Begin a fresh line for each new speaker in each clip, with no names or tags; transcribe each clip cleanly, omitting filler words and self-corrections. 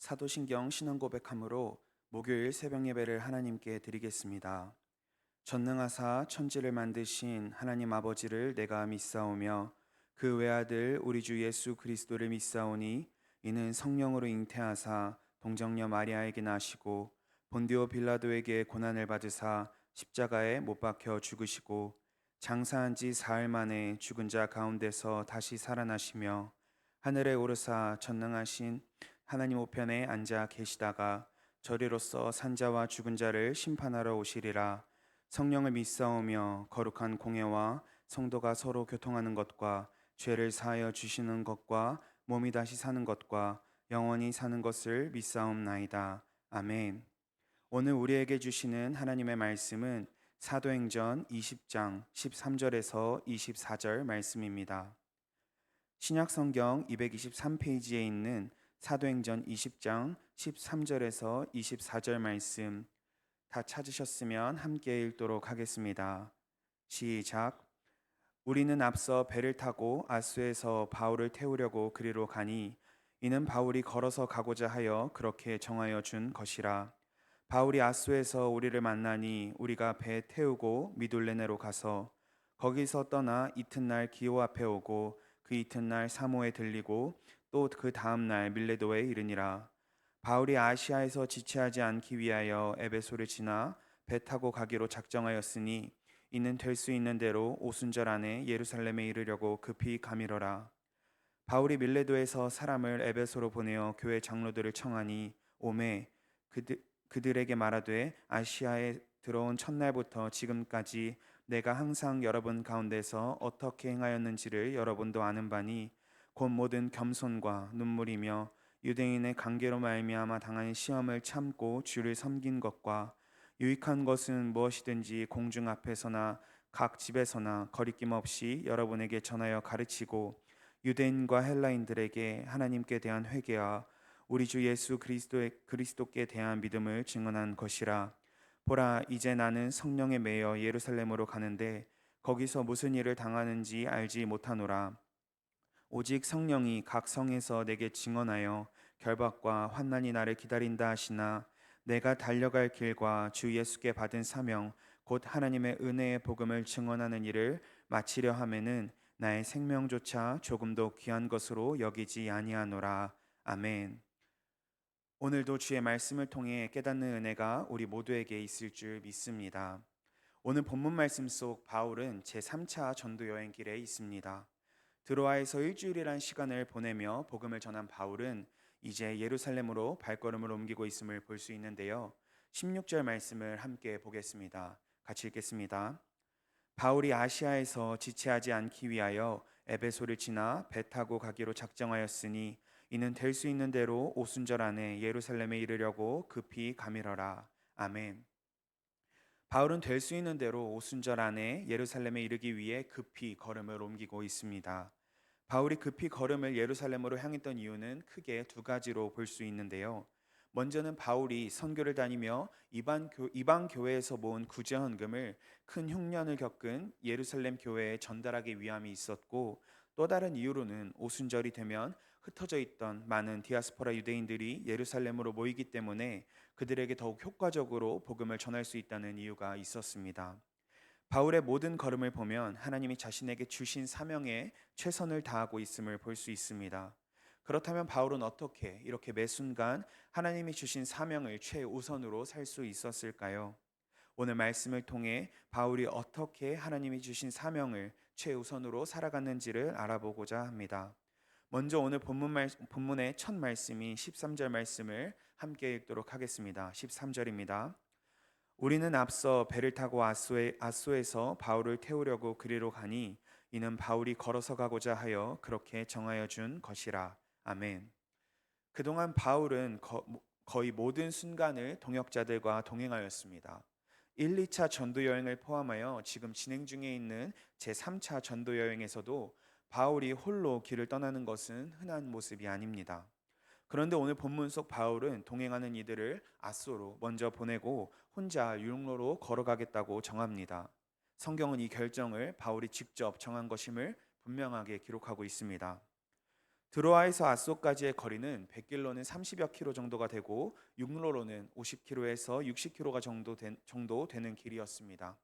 사도신경 신앙 고백함으로 목요일 새벽 예배를 하나님께 드리겠습니다. 전능하사 천지를 만드신 하나님 아버지를 내가 믿사오며 그 외아들 우리 주 예수 그리스도를 믿사오니 이는 성령으로 잉태하사 동정녀 마리아에게 나시고 본디오 빌라도에게 고난을 받으사 십자가에 못 박혀 죽으시고 장사한 지 사흘 만에 죽은 자 가운데서 다시 살아나시며 하늘에 오르사 전능하신 하나님 우편에 앉아 계시다가 저리로서 산자와 죽은 자를 심판하러 오시리라. 성령을 믿사오며 거룩한 공예와 성도가 서로 교통하는 것과 죄를 사하여 주시는 것과 몸이 다시 사는 것과 영원히 사는 것을 믿사옵나이다. 아멘. 오늘 우리에게 주시는 하나님의 말씀은 사도행전 20장 13절에서 24절 말씀입니다. 신약성경 223페이지에 있는 사도행전 20장 13절에서 24절 말씀 다 찾으셨으면 함께 읽도록 하겠습니다. 시작. 우리는 앞서 배를 타고 아수에서 바울을 태우려고 그리로 가니 이는 바울이 걸어서 가고자 하여 그렇게 정하여 준 것이라. 바울이 아수에서 우리를 만나니 우리가 배 태우고 미둘레네로 가서 거기서 떠나 이튿날 기오 앞에 오고 그 이튿날 사모에 들리고 또 그 다음날 밀레도에 이르니라. 바울이 아시아에서 지체하지 않기 위하여 에베소를 지나 배 타고 가기로 작정하였으니 이는 될 수 있는 대로 오순절 안에 예루살렘에 이르려고 급히 가미러라. 바울이 밀레도에서 사람을 에베소로 보내어 교회 장로들을 청하니 오매 그들에게 말하되 아시아에 들어온 첫날부터 지금까지 내가 항상 여러분 가운데서 어떻게 행하였는지를 여러분도 아는 바니 곧 모든 겸손과 눈물이며 유대인의 관계로 말미암아 당하는 시험을 참고 주를 섬긴 것과 유익한 것은 무엇이든지 공중 앞에서나 각 집에서나 거리낌 없이 여러분에게 전하여 가르치고 유대인과 헬라인들에게 하나님께 대한 회개와 우리 주 예수 그리스도께 대한 믿음을 증언한 것이라. 보라, 이제 나는 성령에 매여 예루살렘으로 가는데 거기서 무슨 일을 당하는지 알지 못하노라. 오직 성령이 각 성에서 내게 증언하여 결박과 환난이 나를 기다린다 하시나 내가 달려갈 길과 주 예수께 받은 사명 곧 하나님의 은혜의 복음을 증언하는 일을 마치려 하면은 나의 생명조차 조금도 귀한 것으로 여기지 아니하노라. 아멘. 오늘도 주의 말씀을 통해 깨닫는 은혜가 우리 모두에게 있을 줄 믿습니다. 오늘 본문 말씀 속 바울은 제3차 전도 여행길에 있습니다. 드로아에서 일주일이란 시간을 보내며 복음을 전한 바울은 이제 예루살렘으로 발걸음을 옮기고 있음을 볼 수 있는데요. 16절 말씀을 함께 보겠습니다. 같이 읽겠습니다. 바울이 아시아에서 지체하지 않기 위하여 에베소를 지나 배 타고 가기로 작정하였으니 이는 될 수 있는 대로 오순절 안에 예루살렘에 이르려고 급히 가미러라. 아멘. 바울은 될 수 있는 대로 오순절 안에 예루살렘에 이르기 위해 급히 걸음을 옮기고 있습니다. 바울이 급히 걸음을 예루살렘으로 향했던 이유는 크게 두 가지로 볼 수 있는데요. 먼저는 바울이 선교를 다니며 이방 교회에서 모은 구제 헌금을 큰 흉년을 겪은 예루살렘 교회에 전달하기 위함이 있었고, 또 다른 이유로는 오순절이 되면 흩어져 있던 많은 디아스포라 유대인들이 예루살렘으로 모이기 때문에 그들에게 더욱 효과적으로 복음을 전할 수 있다는 이유가 있었습니다. 바울의 모든 걸음을 보면 하나님이 자신에게 주신 사명에 최선을 다하고 있음을 볼 수 있습니다. 그렇다면 바울은 어떻게 이렇게 매 순간 하나님이 주신 사명을 최우선으로 살 수 있었을까요? 오늘 말씀을 통해 바울이 어떻게 하나님이 주신 사명을 최우선으로 살아갔는지를 알아보고자 합니다. 먼저 오늘 본문의 첫 말씀인 13절 말씀을 함께 읽도록 하겠습니다. 13절입니다. 우리는 앞서 배를 타고 아소에서 바울을 태우려고 그리로 가니 이는 바울이 걸어서 가고자 하여 그렇게 정하여 준 것이라. 아멘. 그동안 바울은 거의 모든 순간을 동역자들과 동행하였습니다. 1, 2차 전도 여행을 포함하여 지금 진행 중에 있는 제3차 전도 여행에서도 바울이 홀로 길을 떠나는 것은 흔한 모습이 아닙니다. 그런데 오늘 본문 속 바울은 동행하는 이들을 아소로 먼저 보내고 혼자 육로로 걸어가겠다고 정합니다. 성경은 이 결정을 바울이 직접 정한 것임을 분명하게 기록하고 있습니다. 드로아에서 아소까지의 거리는 100길로는 30여 킬로 정도가 되고 육로로는 50킬로에서 60킬로가 정도 되는 길이었습니다.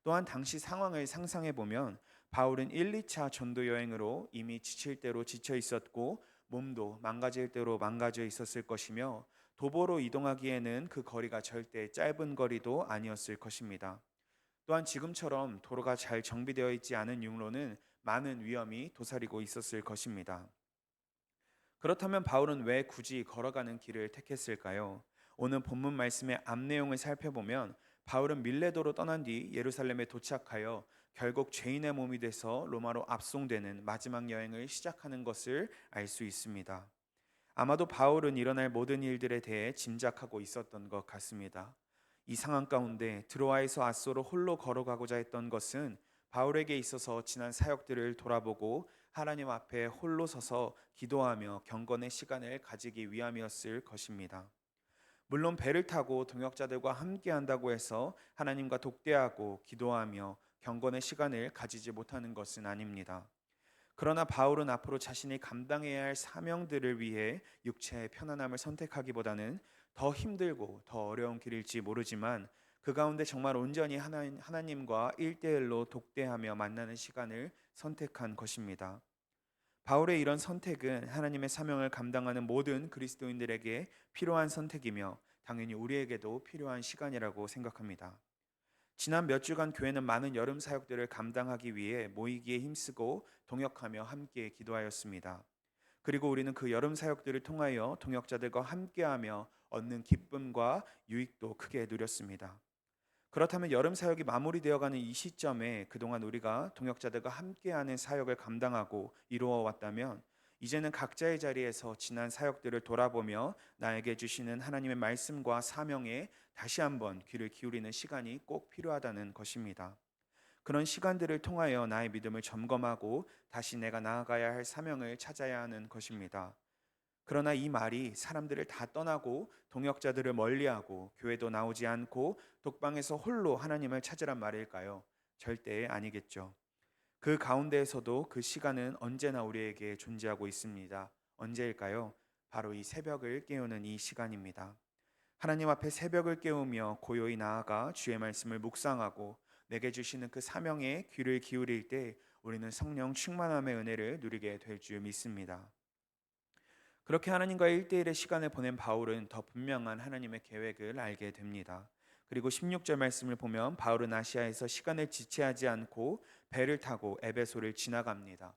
또한 당시 상황을 상상해 보면 바울은 1, 2차 전도 여행으로 이미 지칠 대로 지쳐 있었고 몸도 망가질 대로 망가져 있었을 것이며 도보로 이동하기에는 그 거리가 절대 짧은 거리도 아니었을 것입니다. 또한 지금처럼 도로가 잘 정비되어 있지 않은 육로는 많은 위험이 도사리고 있었을 것입니다. 그렇다면 바울은 왜 굳이 걸어가는 길을 택했을까요? 오늘 본문 말씀의 앞 내용을 살펴보면 바울은 밀레도로 떠난 뒤 예루살렘에 도착하여 결국 죄인의 몸이 돼서 로마로 압송되는 마지막 여행을 시작하는 것을 알 수 있습니다. 아마도 바울은 일어날 모든 일들에 대해 짐작하고 있었던 것 같습니다. 이 상황 가운데 드로아에서 아소로 홀로 걸어가고자 했던 것은 바울에게 있어서 지난 사역들을 돌아보고 하나님 앞에 홀로 서서 기도하며 경건의 시간을 가지기 위함이었을 것입니다. 물론 배를 타고 동역자들과 함께 한다고 해서 하나님과 독대하고 기도하며 경건의 시간을 가지지 못하는 것은 아닙니다. 그러나 바울은 앞으로 자신이 감당해야 할 사명들을 위해 육체의 편안함을 선택하기보다는 더 힘들고 더 어려운 길일지 모르지만 그 가운데 정말 온전히 하나님과 일대일로 독대하며 만나는 시간을 선택한 것입니다. 바울의 이런 선택은 하나님의 사명을 감당하는 모든 그리스도인들에게 필요한 선택이며 당연히 우리에게도 필요한 시간이라고 생각합니다. 지난 몇 주간 교회는 많은 여름 사역들을 감당하기 위해 모이기에 힘쓰고 동역하며 함께 기도하였습니다. 그리고 우리는 그 여름 사역들을 통하여 동역자들과 함께하며 얻는 기쁨과 유익도 크게 누렸습니다. 그렇다면 여름 사역이 마무리되어가는 이 시점에 그동안 우리가 동역자들과 함께하는 사역을 감당하고 이루어 왔다면 이제는 각자의 자리에서 지난 사역들을 돌아보며 나에게 주시는 하나님의 말씀과 사명에 다시 한번 귀를 기울이는 시간이 꼭 필요하다는 것입니다. 그런 시간들을 통하여 나의 믿음을 점검하고 다시 내가 나아가야 할 사명을 찾아야 하는 것입니다. 그러나 이 말이 사람들을 다 떠나고 동역자들을 멀리하고 교회도 나오지 않고 독방에서 홀로 하나님을 찾으란 말일까요? 절대 아니겠죠. 그 가운데에서도 그 시간은 언제나 우리에게 존재하고 있습니다. 언제일까요? 바로 이 새벽을 깨우는 이 시간입니다. 하나님 앞에 새벽을 깨우며 고요히 나아가 주의 말씀을 묵상하고 내게 주시는 그 사명에 귀를 기울일 때 우리는 성령 충만함의 은혜를 누리게 될 줄 믿습니다. 그렇게 하나님과의 1대1의 시간을 보낸 바울은 더 분명한 하나님의 계획을 알게 됩니다. 그리고 16절 말씀을 보면 바울은 아시아에서 시간을 지체하지 않고 배를 타고 에베소를 지나갑니다.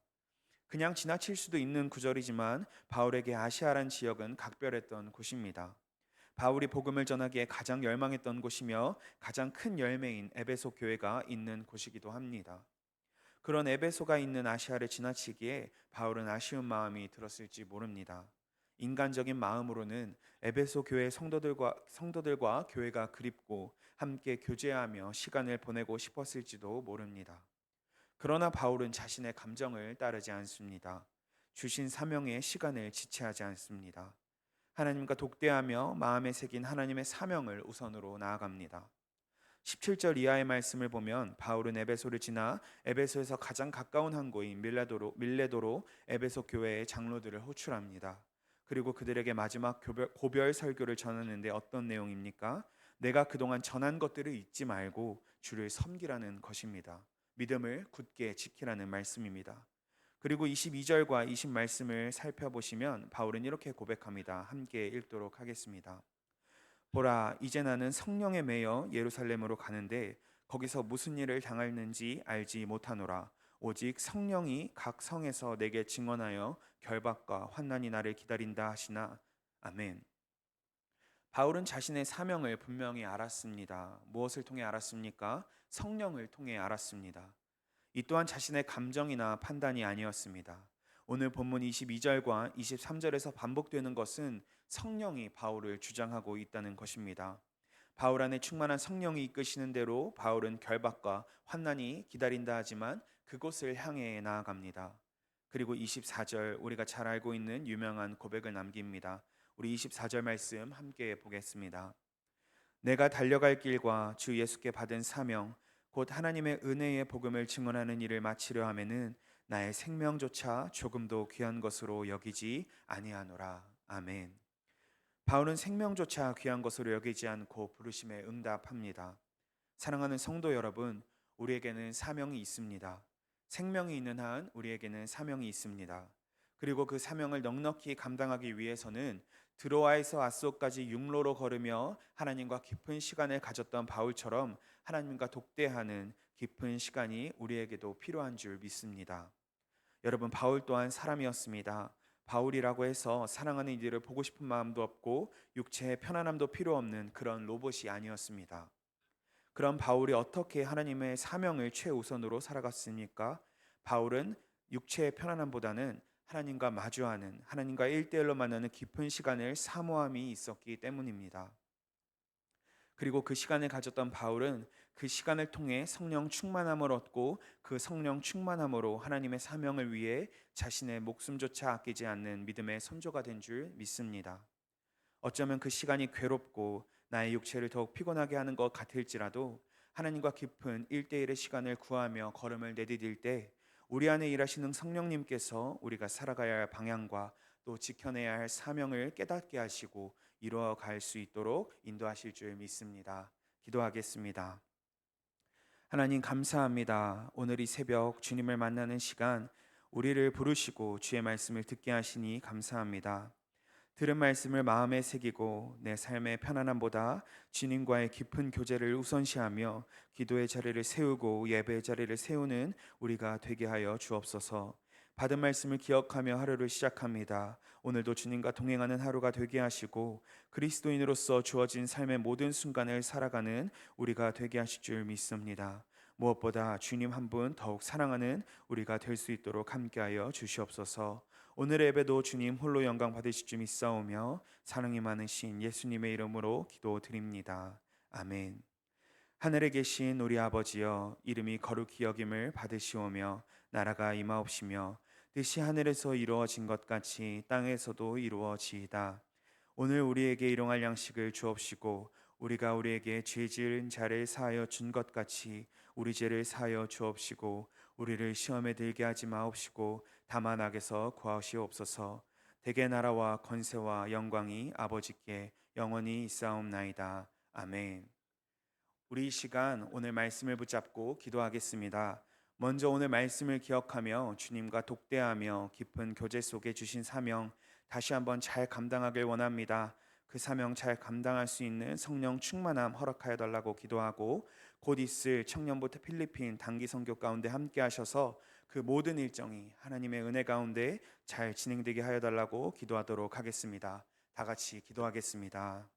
그냥 지나칠 수도 있는 구절이지만 바울에게 아시아란 지역은 각별했던 곳입니다. 바울이 복음을 전하기에 가장 열망했던 곳이며 가장 큰 열매인 에베소 교회가 있는 곳이기도 합니다. 그런 에베소가 있는 아시아를 지나치기에 바울은 아쉬운 마음이 들었을지 모릅니다. 인간적인 마음으로는 에베소 교회 성도들과 교회가 그립고 함께 교제하며 시간을 보내고 싶었을지도 모릅니다. 그러나 바울은 자신의 감정을 따르지 않습니다. 주신 사명의 시간을 지체하지 않습니다. 하나님과 독대하며 마음에 새긴 하나님의 사명을 우선으로 나아갑니다. 17절 이하의 말씀을 보면 바울은 에베소를 지나 에베소에서 가장 가까운 항구인 밀레도로 에베소 교회의 장로들을 호출합니다. 그리고 그들에게 마지막 고별 설교를 전하는데 어떤 내용입니까? 내가 그동안 전한 것들을 잊지 말고 주를 섬기라는 것입니다. 믿음을 굳게 지키라는 말씀입니다. 그리고 22절과 20 말씀을 살펴보시면 바울은 이렇게 고백합니다. 함께 읽도록 하겠습니다. 보라, 이제 나는 성령에 매여 예루살렘으로 가는데 거기서 무슨 일을 당할는지 알지 못하노라. 오직 성령이 각 성에서 내게 증언하여 결박과 환난이 나를 기다린다 하시나. 아멘. 바울은 자신의 사명을 분명히 알았습니다. 무엇을 통해 알았습니까? 성령을 통해 알았습니다. 이 또한 자신의 감정이나 판단이 아니었습니다. 오늘 본문 22절과 23절에서 반복되는 것은 성령이 바울을 주장하고 있다는 것입니다. 바울 안에 충만한 성령이 이끄시는 대로 바울은 결박과 환난이 기다린다 하지만 그곳을 향해 나아갑니다. 그리고 24절 우리가 잘 알고 있는 유명한 고백을 남깁니다. 우리 24절 말씀 함께 보겠습니다. 내가 달려갈 길과 주 예수께 받은 사명 곧 하나님의 은혜의 복음을 증언하는 일을 마치려 하면은 나의 생명조차 조금도 귀한 것으로 여기지 아니하노라. 아멘. 바울은 생명조차 귀한 것으로 여기지 않고 부르심에 응답합니다. 사랑하는 성도 여러분, 우리에게는 사명이 있습니다. 생명이 있는 한 우리에게는 사명이 있습니다. 그리고 그 사명을 넉넉히 감당하기 위해서는 드로아에서 아소까지 육로로 걸으며 하나님과 깊은 시간을 가졌던 바울처럼 하나님과 독대하는 깊은 시간이 우리에게도 필요한 줄 믿습니다. 여러분, 바울 또한 사람이었습니다. 바울이라고 해서 사랑하는 이들을 보고 싶은 마음도 없고 육체의 편안함도 필요 없는 그런 로봇이 아니었습니다. 그럼 바울이 어떻게 하나님의 사명을 최우선으로 살아갔습니까? 바울은 육체의 편안함보다는 하나님과 마주하는, 하나님과 일대일로 만나는 깊은 시간을 사모함이 있었기 때문입니다. 그리고 그 시간을 가졌던 바울은 그 시간을 통해 성령 충만함을 얻고 그 성령 충만함으로 하나님의 사명을 위해 자신의 목숨조차 아끼지 않는 믿음의 선조가 된 줄 믿습니다. 어쩌면 그 시간이 괴롭고 나의 육체를 더욱 피곤하게 하는 것 같을지라도 하나님과 깊은 일대일의 시간을 구하며 걸음을 내디딜 때 우리 안에 일하시는 성령님께서 우리가 살아가야 할 방향과 또 지켜내야 할 사명을 깨닫게 하시고 이루어 갈 수 있도록 인도하실 줄 믿습니다. 기도하겠습니다. 하나님 감사합니다. 오늘 이 새벽 주님을 만나는 시간 우리를 부르시고 주의 말씀을 듣게 하시니 감사합니다. 들은 말씀을 마음에 새기고 내 삶의 편안함보다 주님과의 깊은 교제를 우선시하며 기도의 자리를 세우고 예배의 자리를 세우는 우리가 되게 하여 주옵소서. 받은 말씀을 기억하며 하루를 시작합니다. 오늘도 주님과 동행하는 하루가 되게 하시고 그리스도인으로서 주어진 삶의 모든 순간을 살아가는 우리가 되게 하실 줄 믿습니다. 무엇보다 주님 한 분 더욱 사랑하는 우리가 될 수 있도록 함께하여 주시옵소서. 오늘의 예배도 주님 홀로 영광 받으실 줄 믿사오며 사랑이 많으신 예수님의 이름으로 기도드립니다. 아멘. 하늘에 계신 우리 아버지여, 이름이 거룩히 여김을 받으시오며 나라가 임하옵시며 뜻이 하늘에서 이루어진 것 같이 땅에서도 이루어지이다. 오늘 우리에게 일용할 양식을 주옵시고 우리가 우리에게 죄 지은 자를 사하여 준 것 같이 우리 죄를 사하여 주옵시고 우리를 시험에 들게 하지 마옵시고 다만 악에서 구하시옵소서. 대개 나라와 권세와 영광이 아버지께 영원히 있사옵나이다. 아멘. 우리 이 시간 오늘 말씀을 붙잡고 기도하겠습니다. 먼저 오늘 말씀을 기억하며 주님과 독대하며 깊은 교제 속에 주신 사명 다시 한번 잘 감당하길 원합니다. 그 사명 잘 감당할 수 있는 성령 충만함 허락하여 달라고 기도하고 곧 있을 청년부터 필리핀 단기 선교 가운데 함께 하셔서 그 모든 일정이 하나님의 은혜 가운데 잘 진행되게 하여 달라고 기도하도록 하겠습니다. 다 같이 기도하겠습니다.